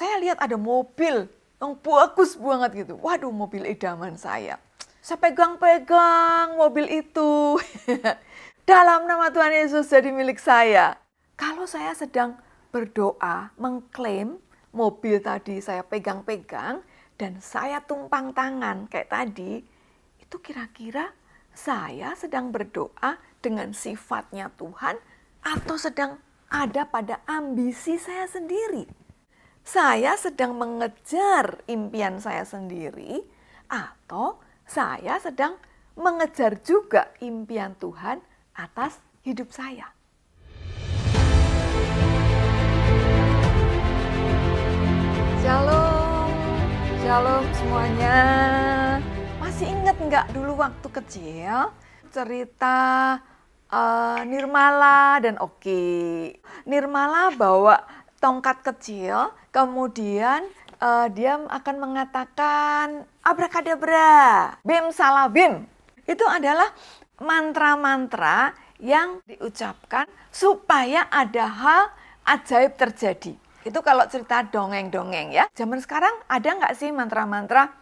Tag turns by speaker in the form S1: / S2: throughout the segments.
S1: saya lihat ada mobil yang bagus banget gitu. Waduh, mobil idaman saya. Saya pegang-pegang mobil itu. Dalam nama Tuhan Yesus jadi milik saya. Kalau saya sedang berdoa, mengklaim mobil tadi saya pegang-pegang, dan saya tumpang tangan kayak tadi, itu kira-kira saya sedang berdoa dengan sifatnya Tuhan atau sedang ada pada ambisi saya sendiri? Saya sedang mengejar impian saya sendiri atau saya sedang mengejar juga impian Tuhan atas hidup saya? Shalom, shalom semuanya. Masih ingat nggak dulu waktu kecil cerita Nirmala dan Oki? Nirmala bawa tongkat kecil, kemudian dia akan mengatakan abrakadabra, bim salah bim. Itu adalah mantra-mantra yang diucapkan supaya ada hal ajaib terjadi. Itu kalau cerita dongeng-dongeng ya. Zaman sekarang ada nggak sih mantra-mantra?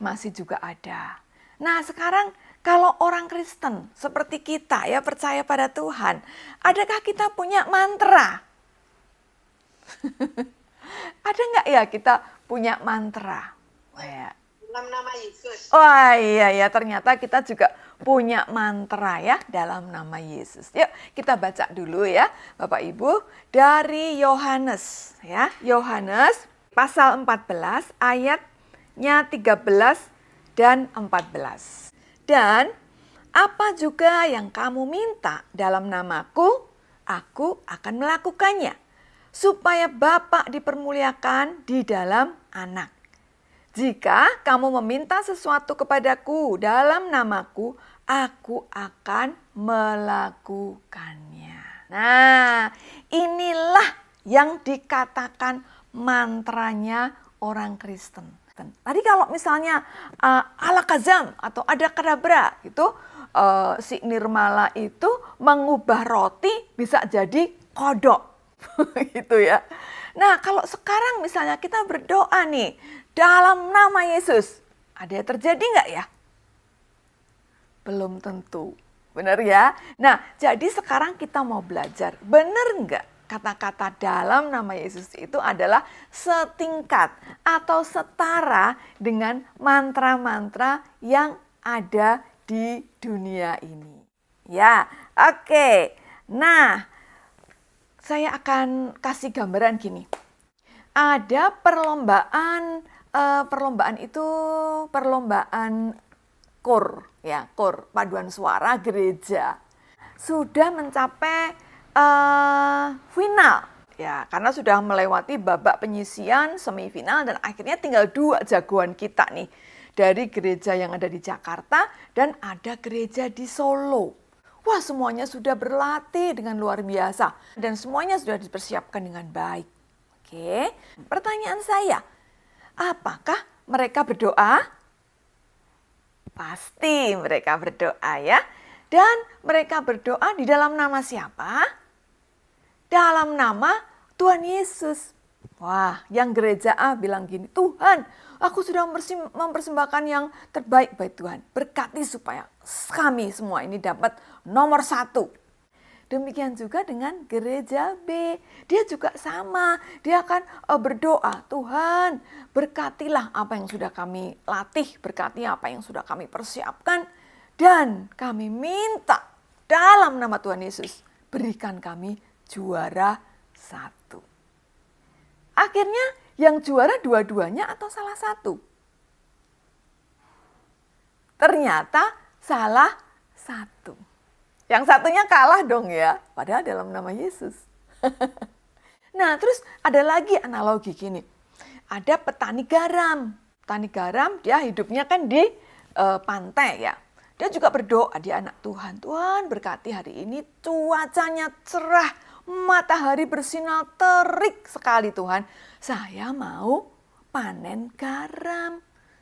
S1: Masih juga ada. Nah sekarang kalau orang Kristen seperti kita ya percaya pada Tuhan, adakah kita punya mantra? Ada nggak ya kita punya mantra?
S2: Dalam nama Yesus.
S1: Oh iya ya, ternyata kita juga punya mantra ya dalam nama Yesus. Yuk kita baca dulu ya Bapak Ibu dari Yohanes ya. Yohanes pasal 14 ayatnya 13 dan 14. Dan apa juga yang kamu minta dalam namaku, aku akan melakukannya, supaya Bapa dipermuliakan di dalam Anak. Jika kamu meminta sesuatu kepadaku dalam namaku, aku akan melakukannya. Nah, inilah yang dikatakan mantranya orang Kristen. Tadi kalau misalnya alakazam atau adakadabra itu si Nirmala itu mengubah roti bisa jadi kodok. Gitu ya. Nah, kalau sekarang misalnya kita berdoa nih dalam nama Yesus, ada yang terjadi nggak ya? Belum tentu, benar ya? Nah, jadi sekarang kita mau belajar, benar nggak kata-kata dalam nama Yesus itu adalah setingkat atau setara dengan mantra-mantra yang ada di dunia ini. Ya, oke. Nah, saya akan kasih gambaran gini. Ada perlombaan KOR, ya, KOR, paduan suara gereja. Sudah mencapai final, ya, karena sudah melewati babak penyisian, semifinal, dan akhirnya tinggal 2 jagoan kita nih. Dari gereja yang ada di Jakarta dan ada gereja di Solo. Wah, semuanya sudah berlatih dengan luar biasa dan semuanya sudah dipersiapkan dengan baik. Oke, pertanyaan saya, apakah mereka berdoa? Pasti mereka berdoa ya. Dan mereka berdoa di dalam nama siapa? Dalam nama Tuhan Yesus. Wah, yang gereja A bilang gini, Tuhan, aku sudah mempersembahkan yang terbaik baik Tuhan. Berkati supaya kami semua ini dapat nomor 1. Demikian juga dengan gereja B. Dia juga sama. Dia akan berdoa, Tuhan berkatilah apa yang sudah kami latih. Berkati apa yang sudah kami persiapkan. Dan kami minta dalam nama Tuhan Yesus, berikan kami juara 1. Akhirnya yang juara dua-duanya atau salah satu? Ternyata salah satu. Yang satunya kalah dong ya, padahal dalam nama Yesus. Nah, terus ada lagi analogi gini. Ada petani garam. Petani garam dia hidupnya kan di pantai ya. Dia juga berdoa, dia anak Tuhan. Tuhan berkati hari ini cuacanya cerah, matahari bersinar terik sekali Tuhan. Saya mau panen garam.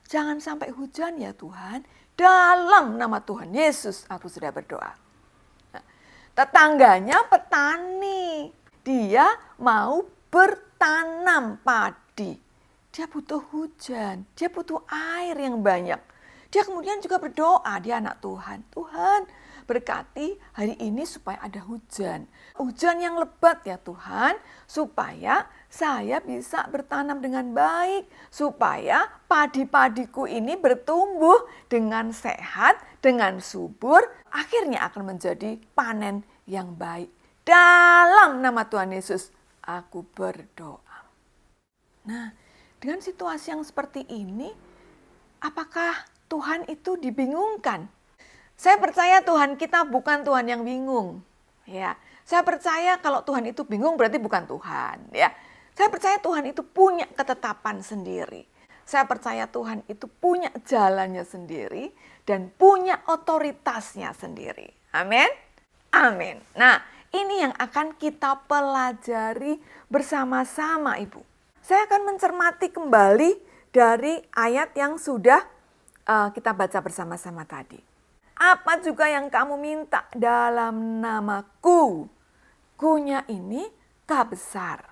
S1: Jangan sampai hujan ya Tuhan. Dalam nama Tuhan Yesus aku sudah berdoa. Tetangganya petani, dia mau bertanam padi. Dia butuh hujan, dia butuh air yang banyak. Dia kemudian juga berdoa, dia anak Tuhan. Tuhan, berkati hari ini supaya ada hujan. Hujan yang lebat ya Tuhan, supaya saya bisa bertanam dengan baik. Supaya padi-padiku ini bertumbuh dengan sehat, dengan subur. Akhirnya akan menjadi panen yang baik. Dalam nama Tuhan Yesus, aku berdoa. Nah, dengan situasi yang seperti ini, apakah Tuhan itu dibingungkan? Saya percaya Tuhan kita bukan Tuhan yang bingung. Ya, saya percaya kalau Tuhan itu bingung berarti bukan Tuhan. Ya, saya percaya Tuhan itu punya ketetapan sendiri. Saya percaya Tuhan itu punya jalannya sendiri dan punya otoritasnya sendiri. Amin. Amin. Nah, ini yang akan kita pelajari bersama-sama, Ibu. Saya akan mencermati kembali dari ayat yang sudah kita baca bersama-sama tadi. Apa juga yang kamu minta dalam namaku? Ku-nya ini K besar.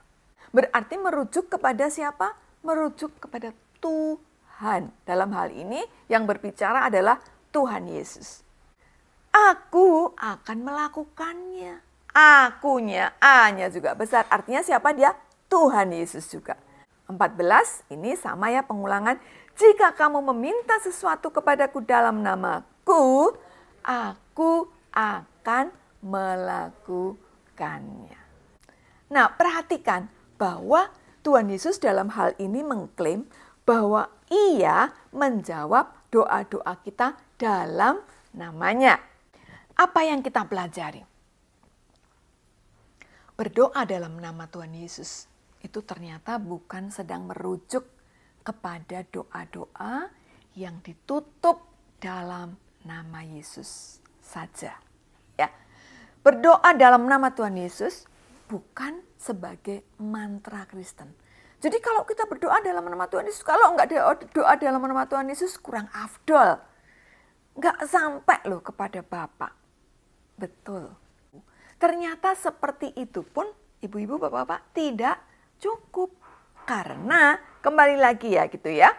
S1: Berarti merujuk kepada siapa? Merujuk kepada Tuhan. Dalam hal ini yang berbicara adalah Tuhan Yesus. Aku akan melakukannya. Akunya, A-nya juga besar. Artinya siapa dia? Tuhan Yesus juga. 14 ini sama ya pengulangan. Jika kamu meminta sesuatu kepadaku dalam namaku, aku akan melakukannya. Nah, perhatikan bahwa Tuhan Yesus dalam hal ini mengklaim bahwa Ia menjawab doa-doa kita dalam namanya. Apa yang kita pelajari? Berdoa dalam nama Tuhan Yesus itu ternyata bukan sedang merujuk kepada doa-doa yang ditutup dalam nama Yesus saja. Ya. Berdoa dalam nama Tuhan Yesus bukan sebagai mantra Kristen. Jadi kalau kita berdoa dalam nama Tuhan Yesus, kalau enggak doa dalam nama Tuhan Yesus kurang afdol. Enggak sampai loh kepada Bapa. Betul. Ternyata seperti itu pun ibu-ibu, bapak-bapak tidak cukup. Karena kembali lagi ya gitu ya.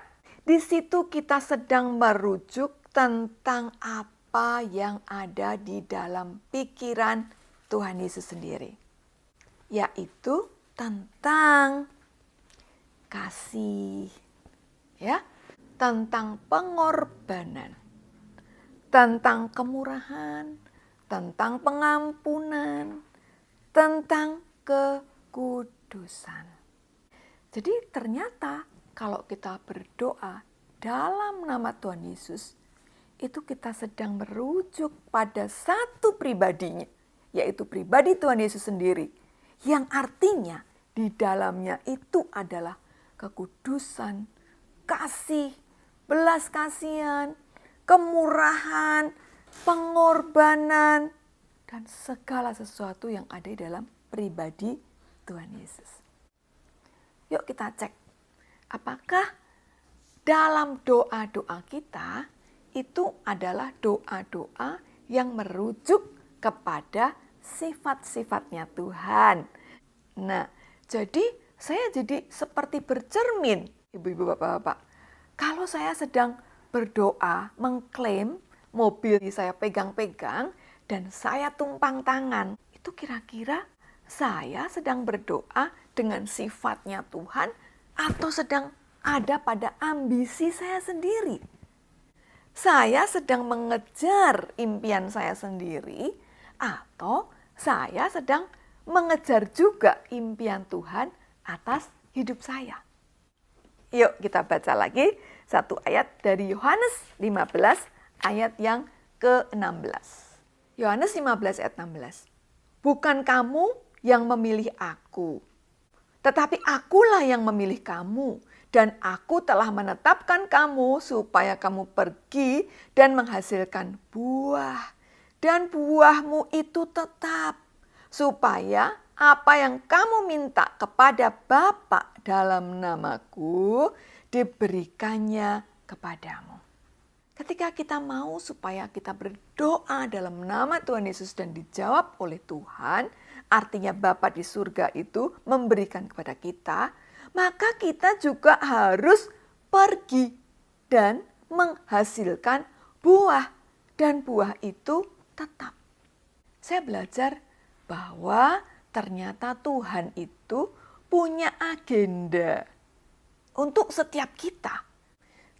S1: Di situ kita sedang merujuk tentang apa yang ada di dalam pikiran Tuhan Yesus sendiri. Yaitu tentang kasih. Ya, tentang pengorbanan. Tentang kemurahan, tentang pengampunan, tentang kekudusan. Jadi ternyata kalau kita berdoa dalam nama Tuhan Yesus, itu kita sedang merujuk pada satu pribadinya, yaitu pribadi Tuhan Yesus sendiri, yang artinya di dalamnya itu adalah kekudusan, kasih, belas kasihan, kemurahan, pengorbanan, dan segala sesuatu yang ada di dalam pribadi Tuhan Yesus. Yuk kita cek, apakah dalam doa-doa kita itu adalah doa-doa yang merujuk kepada sifat-sifatnya Tuhan. Nah, jadi saya jadi seperti bercermin, ibu-ibu, bapak-bapak. Kalau saya sedang berdoa, mengklaim mobil saya pegang-pegang dan saya tumpang tangan, itu kira-kira saya sedang berdoa dengan sifatnya Tuhan atau sedang ada pada ambisi saya sendiri? Saya sedang mengejar impian saya sendiri atau saya sedang mengejar juga impian Tuhan atas hidup saya? Yuk kita baca lagi satu ayat dari Yohanes 15 ayat yang ke-16. Yohanes 15 ayat 16. Bukan kamu yang memilih aku, tetapi akulah yang memilih kamu. Dan aku telah menetapkan kamu supaya kamu pergi dan menghasilkan buah. Dan buahmu itu tetap, supaya apa yang kamu minta kepada Bapa dalam namaku diberikannya kepadamu. Ketika kita mau supaya kita berdoa dalam nama Tuhan Yesus dan dijawab oleh Tuhan, artinya Bapa di surga itu memberikan kepada kita, maka kita juga harus pergi dan menghasilkan buah. Dan buah itu tetap. Saya belajar bahwa ternyata Tuhan itu punya agenda untuk setiap kita.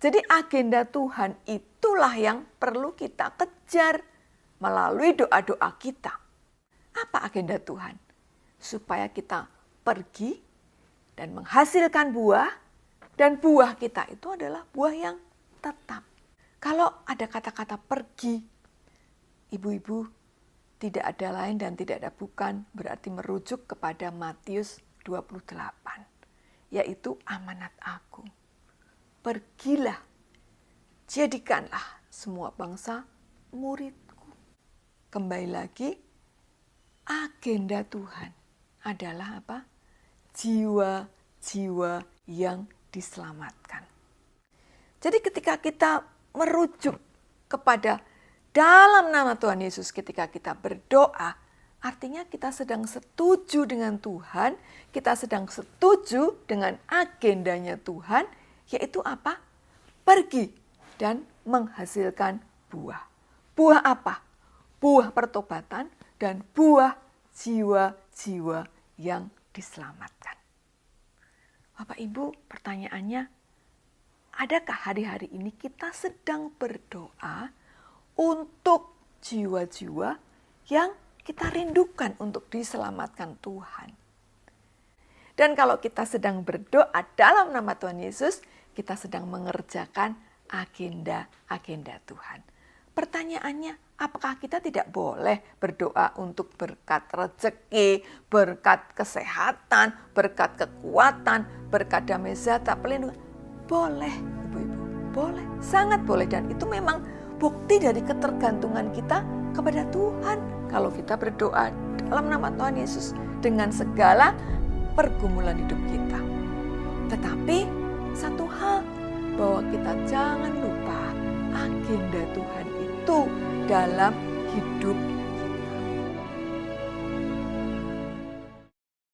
S1: Jadi agenda Tuhan itulah yang perlu kita kejar melalui doa-doa kita. Apa agenda Tuhan? Supaya kita pergi dan menghasilkan buah, dan buah kita itu adalah buah yang tetap. Kalau ada kata-kata pergi, ibu-ibu, tidak ada lain dan tidak ada bukan, berarti merujuk kepada Matius 28, yaitu amanat agung. Pergilah, jadikanlah semua bangsa muridku. Kembali lagi, agenda Tuhan adalah apa? Jiwa-jiwa yang diselamatkan. Jadi ketika kita merujuk kepada dalam nama Tuhan Yesus ketika kita berdoa, artinya kita sedang setuju dengan Tuhan, kita sedang setuju dengan agendanya Tuhan, yaitu apa? Pergi dan menghasilkan buah. Buah apa? Buah pertobatan dan buah jiwa-jiwa yang diselamatkan. Bapak Ibu, pertanyaannya, adakah hari-hari ini kita sedang berdoa untuk jiwa-jiwa yang kita rindukan untuk diselamatkan Tuhan? Dan kalau kita sedang berdoa dalam nama Tuhan Yesus, kita sedang mengerjakan agenda-agenda Tuhan. Pertanyaannya, apakah kita tidak boleh berdoa untuk berkat rezeki, berkat kesehatan, berkat kekuatan, berkat damai sejahtera, pelindungan? Boleh, ibu-ibu, boleh, sangat boleh. Dan itu memang bukti dari ketergantungan kita kepada Tuhan. Kalau kita berdoa dalam nama Tuhan Yesus dengan segala pergumulan hidup kita. Tetapi satu hal, bahwa kita jangan lupa agenda Tuhan itu dalam hidup